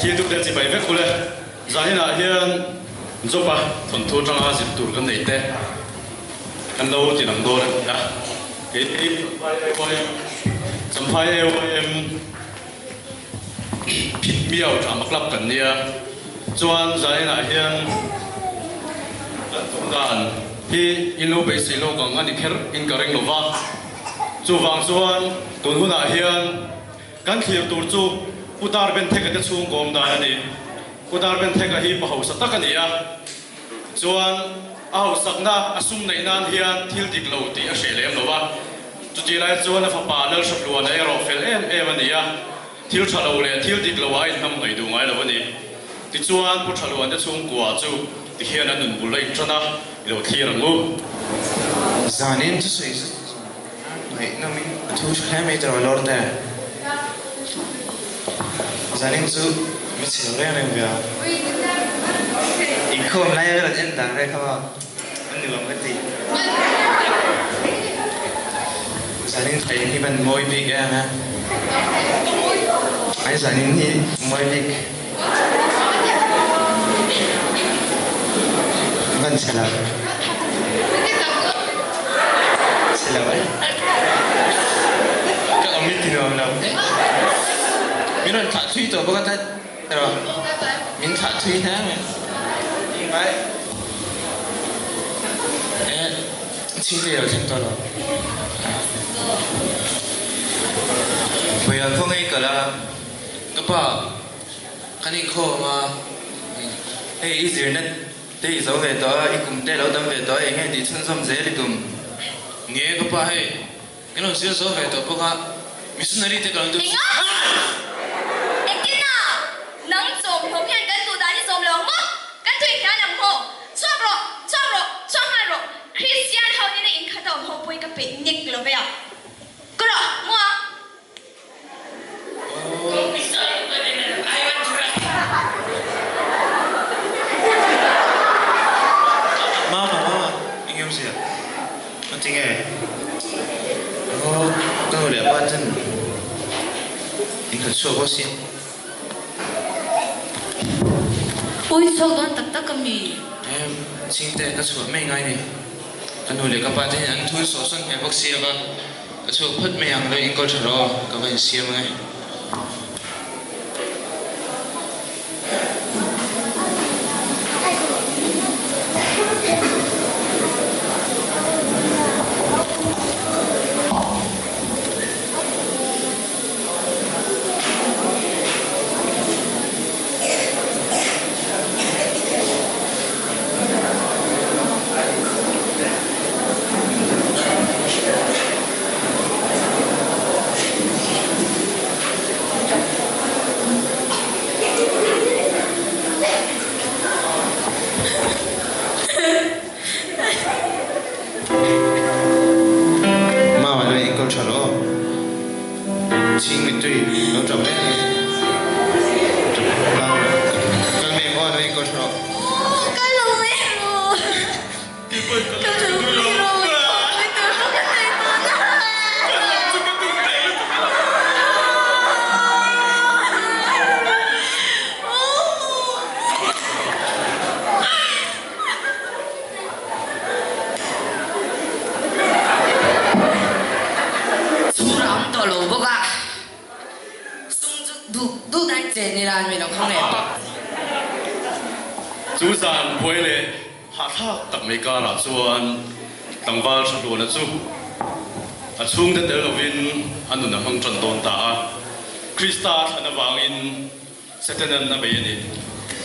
thiên tục đến chỉ bảy vết kule giá hiện là hiện giúp à thuần thu trong hai dịp tụ cái này tệ anh đâu chỉ làm đôi đấy cái chấm phai em thịt miêu trả mặc lập cần nia chuan giá hiện là hiện đàn khi in lô bể xì lô còn anh đi khép in cả rừng lô va chu vàng chuan tuần hôm nay hiện kan khiêu tur chu utar ben thek ka chung gom da ani utar ben thek hi bahau sa tak ani a chuan au sakna asum nei nan hian thil dik lo ti a shelem lowa chu ti lai chuan a fa pa lal shap luan ai ro fel em ani a thil thalo le thil dik lo ai nam nei du ngai lo ani ti chuan pu thalo an chung kwa chu ti hian an nun bu lai trana lo thirang lu zanin chu sei nei nami thu khlame tro lor da zanin chu mi chil re ne bia in khom lai ra en dang re kha an ni lom cái ti zanin thai ni ban moi bi ga na ai zanin ni moi bi ban sala sala vậy các ông biết gì đâu nào mình thả truy rồi bác ta rồi mình thả truy thế này nhưng mà truy thì ở trên tôi rồi bây giờ không ai cả là các bạn cái này khó mà hey ý gì nữa đây giờ về đó ý cùng đây lâu tâm về đó ý nghe thì chân tâm dễ đi cùng nghe các bạn hey cái nó xíu số về đó bác ạ missionary thì còn tôi Nick lo veo. Kuro, mua. Mama, anh em gì à? Anh chị nghe. Tôi để ba chân. Anh thật sâu quá xin. Ôi sao đó tắc tắc cầm gì? Em xin tệ các chuột mấy ngày này. Anh hồi để các bạn thấy anh thui số sân hệ bác sĩ và các chuột phất mẹ hàng đây anh có trở đó các bạn xem ngay. chú sản quay lệ hạ thác tập mấy ca là chuan tầng vào sắp luôn là chú chung đến tới là vin anh đừng hăng trần đồn ta Krista anh vàng in sẽ tên anh bây giờ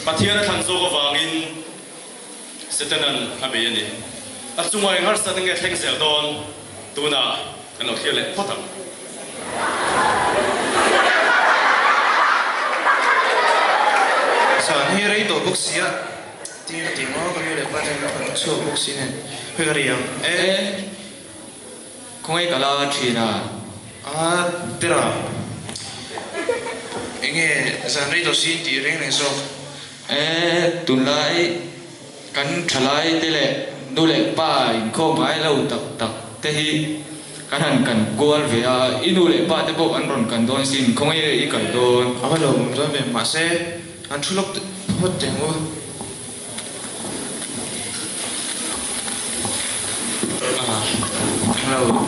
bắt thiên thằng số có vàng in sẽ tên anh bây giờ à chung ngoài ngắt sẽ nghe thanh sẹo đồn tu na anh nói kia lệ phát thằng sản hi rei to boxia tin ti mo ko le pa tan so boxi ne he ga riang không ai cả là chuyện à tera enge sản rei to sin ti reng ne so tuần lại cắn trả lại thế lệ đôi lệ ba không ai lâu tập tập thế hi kan han kan kual ve a inu le pa te bo an ron kan don sin khong e I kai don ava lo mum don ve ma se an thulok hot te ngo hello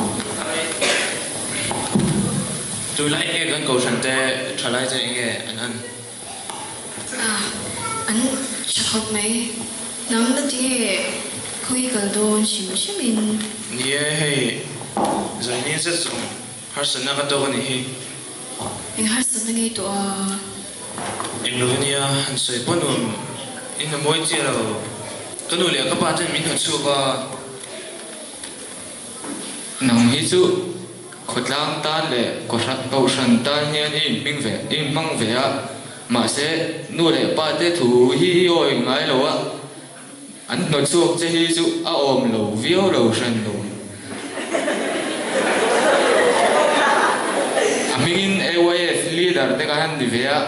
tu lại nghe gần cầu sẵn tê trả lại cho anh nghe anh anh chắc học mấy nắm đất thì khui cả đồ xíu xíu mình nghe hay giờ nghe rất dùng har sẵn na cái đồ này hi anh hát sẵn ngay tụi em lo nghe han soi bún in là mỗi chiều rồi cái đồ liệu các bạn trên mình thật sự có nang hi chu khotlang tan le ko san tan hian in mang ve a ma se nu le pa te thu hi oi ngai lo a an no chuak che hi chu a om lo vio lo san lo amingin AYF leader te ka han di ve a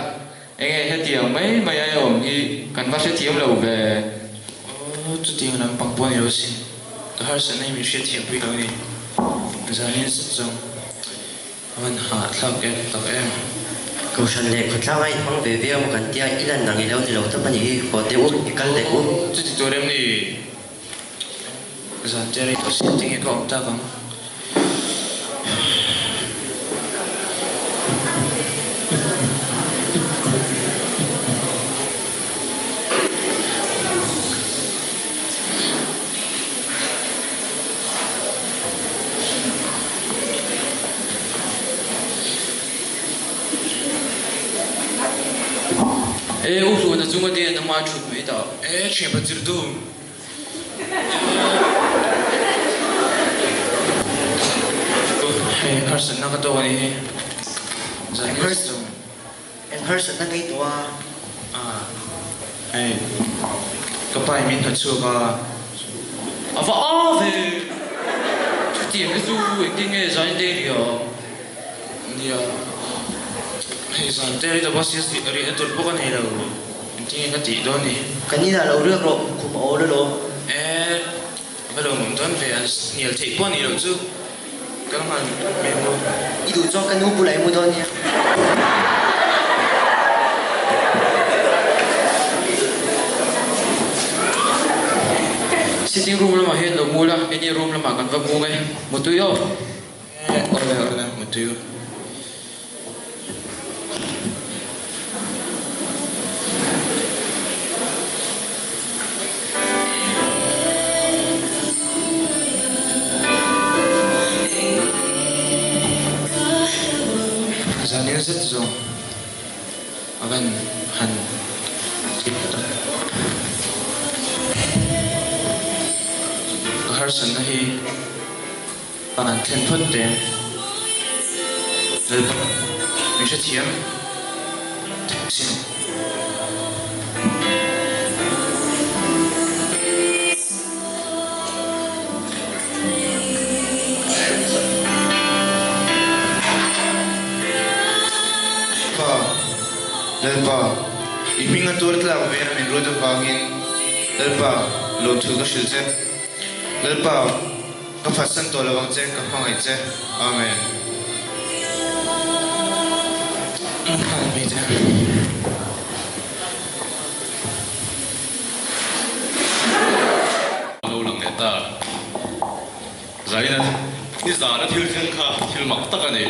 enge he tiang mai ai om hi kan va se tiam lo ve chút tiền làm bằng bốn điều gì tôi har sẵn này mình sẽ thiệp với đâu đi giờ nên sử dụng anh hạ thao em tao em cầu sân lệ khởi lao ngay mang về việc một cần tia ít lần nàng lâu thì lâu thấp anh ấy có tiêu út cái căn lệ út chút thì tôi đem đi giờ chơi đi tôi xin tiếng cái con ta không u su na chunga de na ma chut mai ta chuyện bắt chước đâu hey person nó có đâu này giờ anh person em person nó ngay tụi hey cái bài mình thật sự có à va về chút tiền cái su cái nghe giải đề đi à nhiều hay giờ đây là bác sĩ ở đây tôi bốc cái này đâu thì cái gì đó này cái này là lâu nước rồi cũng ổn rồi đâu bây giờ mình toàn về nhiều thịt bún nhiều chứ cái mà mình mua ít đủ cho cái nút bù lại mua thôi nha sitting room là mà hiện lo mua la any room là mà cần phải mua ngay một túi đâu ở đây một túi giờ nên rất dùng agan han har san hi pan then phut te le mình sẽ thiam xin Lalpa, iping ang tuwat lang về mình rồi được vangin. Lalpa, lột thử cái sự chết. Lalpa, cái phát sinh tổ là vang chết, cái phong ấy chết. Amen. Amen. lâu lặng nè ta giải nè đi giả nó thiếu thiên kha thiếu mặc tất cả này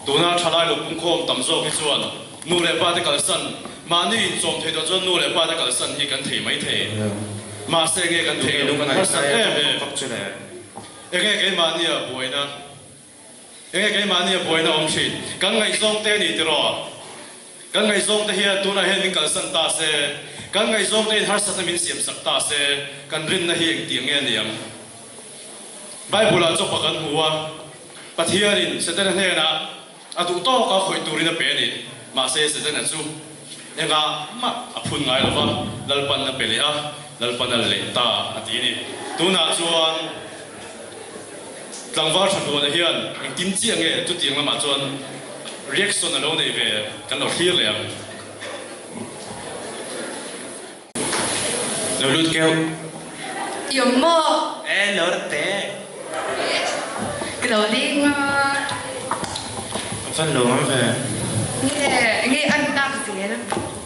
tụi nó trả lại được cũng không tầm số cái chuyện nô lệ ba cái sân mà ni trong thời đó cho nô lệ ba cái sân thì cần thể mấy thể mà sẽ nghe cần thể Lúc này sân em phát triển này. nghe cái mà ni à bồi na nghe cái mà ni à bồi na ông chị cần ngày trong tên đi rồi cần ngày trong tên hiện tụi nó hiện mình cần sân ta sẽ cần ngày trong tên har sát mình xiêm sắc ta sẽ cần rin na hiện tiếng nghe niệm Bible là cho pakan hua pathiarin sẽ tên này na atu to ka khoi turin na pe ni ma se tên na chu enga ma aphun ngai lova lalpan na pelea lalpan na le ta ati ni tuna chuan tlangwar thanu na hian kim chiang nge tu tiang lama chuan reaction na lo nei ve kan lo thlir le Lo lut kêu. yếm mơ Lỡ té. cái đầu tiên phân lúa về nghe anh đam gì đó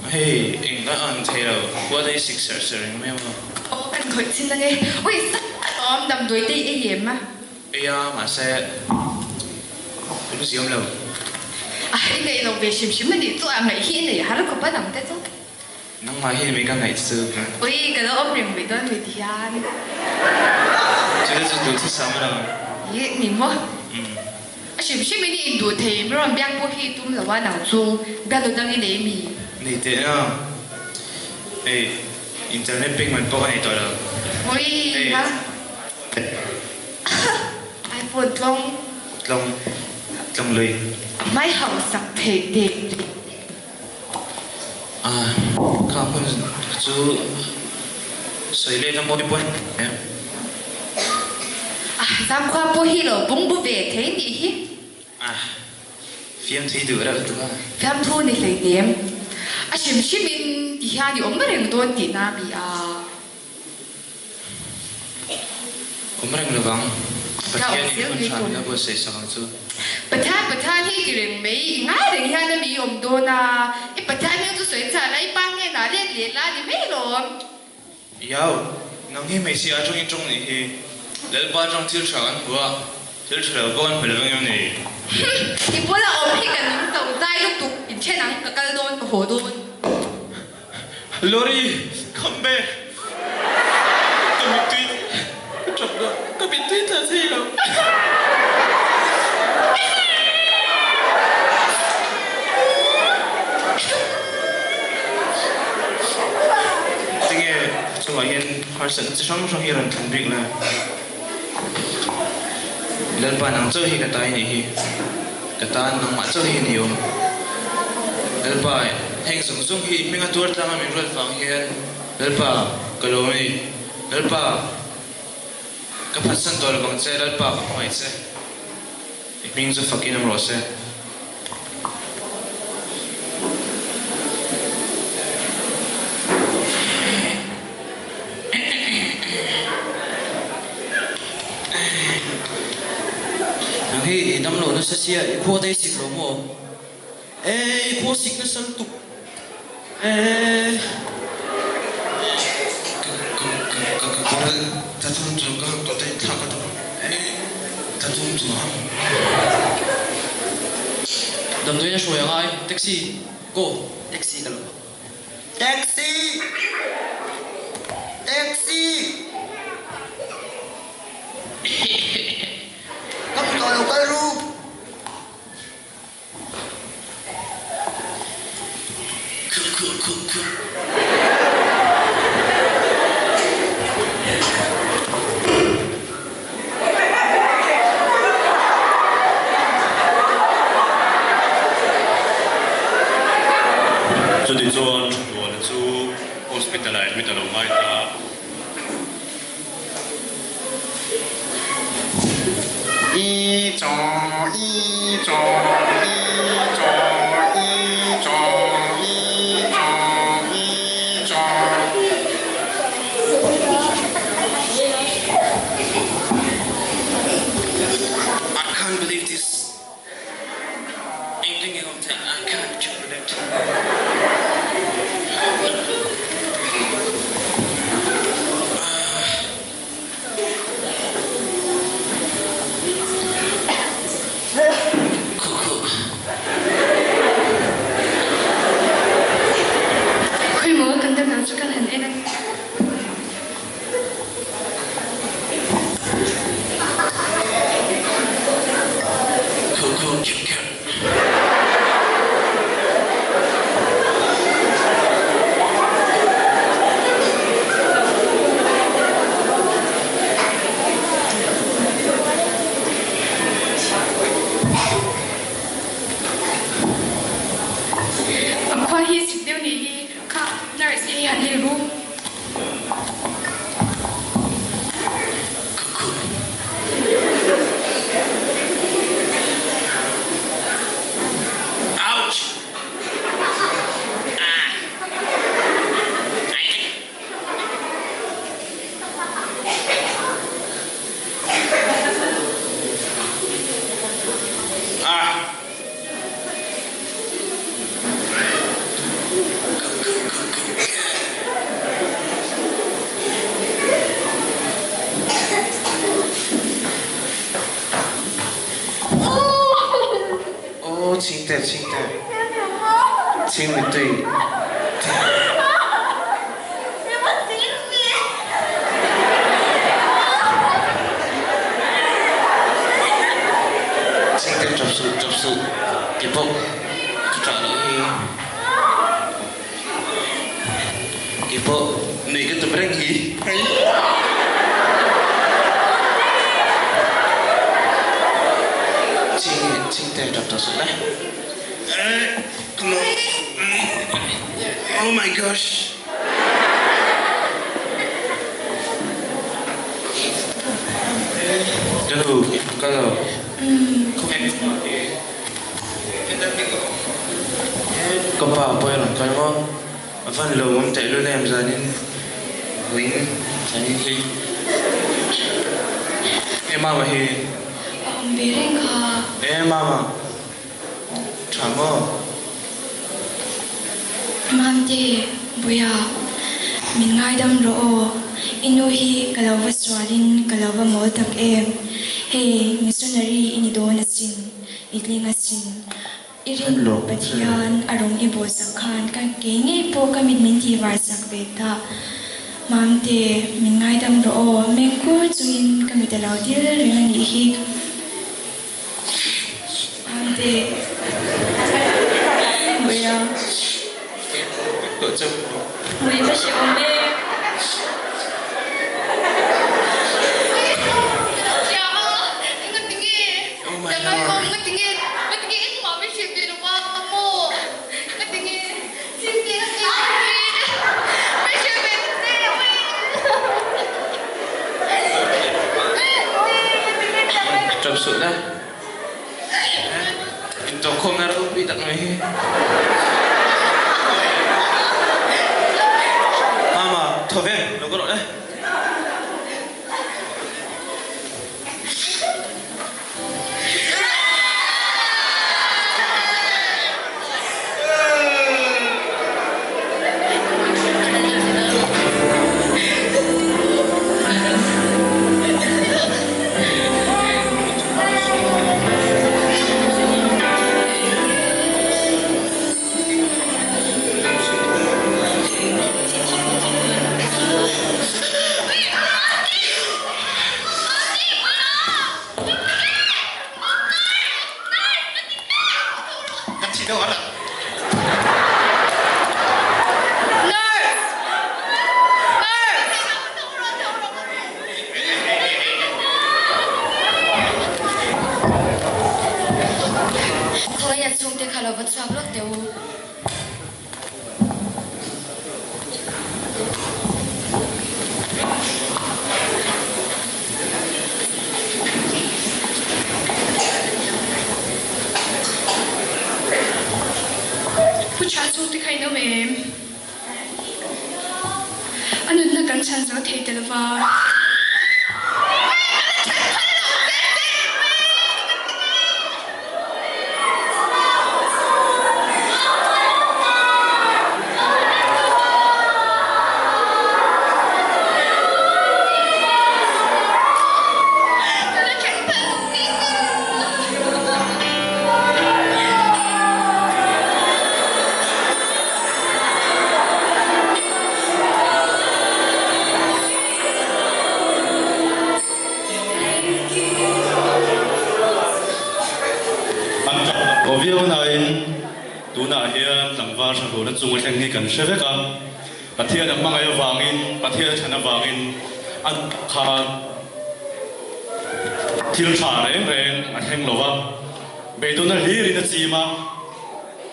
hey anh đã ăn thế rồi qua đây xịt sờ sờ mấy mà anh khởi xin nghe ui sao đầm đuổi đi cái gì mà mà xe đúng gì không đâu cái này là về xìm xìm mình tôi ăn mấy khi này hắn có bắt nằm thế chứ nó mà hi mấy cái ngày xưa ui cái đó ông riêng về đó người thì ăn chứ nó chỉ được sao mà đâu ý nhìn mà xìm xìm mình đi đuổi thì mới làm biang bôi khi tôi là qua nào chung biang tôi đang đi để mì này thế à ê internet ping mình có này rồi đâu ui hả iPhone long long lười máy hậu sạc thể đẹp không chú sấy lên nó mua đi bún giam khoa bôi hi rồi bung bút về thế nhỉ phim thấy được rồi đúng không phim thu này lấy điểm xìm xìm mình thì ha thì ông mới làm tôi tiền à bị ông mới được không bữa kia thì con trai bữa sấy sao chú bữa thang hi thì làm mấy ngay thì ha nó bị ông đô na bữa thang nó sấy trả lại bang nghe nói lên liền là thì mấy rồi yêu nông hi mấy xí ở trong này hi để ba trong tiêu sản bữa tiêu sản con phải làm như này thì bữa là ông hi cái những tàu dai lúc tục in trên nắng cái đôn cái hồ đôn Lori come back cái bị tweet chụp được cái bị tweet là gì đâu cho gọi hiện hỏi sự sống trong hiện lần thành việc là lần ba nàng chơi hi cái tay này cái tay nàng mà chơi hi nhiều lần ba hình dung dung hi mình ăn tuột ra mà mình rồi phẳng hiện lần ba cái lối này lần ba cái phát sinh đó là bằng xe lần ba không phải xe mình sẽ phát hiện rồi xe Hey, nam lo nó sẽ chia, cô đây xịt lỗ mồ. Ê, cô xịt nó sân tục. Ê, ta thông thường các tổ chức thao các tổ, ta thông thường đầm tôi nhớ số yang ai taxi go taxi cái lỗ. Taxi, taxi. Không có đâu cái ru. cho đến chuan chụp là chú hospitalize với tao mai ta y cho y cho y cho y cho y cho y cho I can't believe this. I'm thinking of thing I can't predict. khơi mở cần tân nào cho căn hình đây Cool, cute, cute. khoa hi xịt tiêu này đi cả nurse hay hẳn hay luôn Ouch! chính mình tùy chính tên chấp sự kịp bộ trả lời kịp bộ này cái tụi mình gì chính tên chấp sự đấy come on oh my gosh cái đồ không em có bảo bơi làm cái món phần lồng ông chạy luôn em ra nên lính ra nên khi em mama hi Biring ka. em mama chả mơ Mamde buya min ngai dam ro inu hi kalawa swarin kalawa mo tak em he missionary ini do na sin itlinga sin irin pathian arong ibo sakhan kan ke nge po commitment hi war sak beta mamde min ngai dam ro men ko chuin kamitalaw dir ringa ni hi mamde buya đội chụp Mày phải chịu mê. Ya Allah, ingat tinggi. Jangan kau ingat tinggi. Ingat tinggi itu mah bisa di rumah kamu. Ingat tinggi. Tinggi tinggi. Bisa chụp sự đấy chụp không ra đâu bị tặng này mama thôi về nó có đội đấy đâu ăn ạ Thôi nhà chung thì khá là vật xoạc lốt tiểu Pucha chung thì khai nấu mềm Anh ơn là gắn chăn gió thầy tờ vào Viu này tu na hiền lăng va sang hồ đất chung với nghe cần sẽ biết cả bắt thiên âm mang ai vàng in bắt thiên chân vàng in ăn khá thiếu trả đấy về ăn hàng lẩu vàng về tu na lý đi na chi mà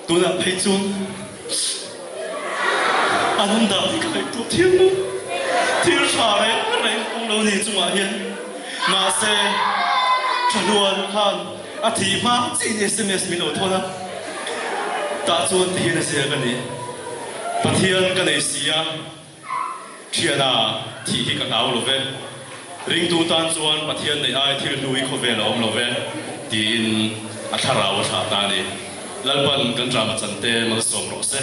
tu na phải chung ăn đào thì cái tu thiên luôn thiếu trả đấy về ông lâu này chung hiền mà sẽ chân luôn khan à thì mà chỉ là SMS mình thôi na ta chuan thì là gì cái này bắt thiên cái này gì à chuyện à thì cái áo love ring tu tan chuan bắt thiên này ai thì lui khó về là ông love tin à thà rau thà ta này lalpan kan drama chante mang som ro se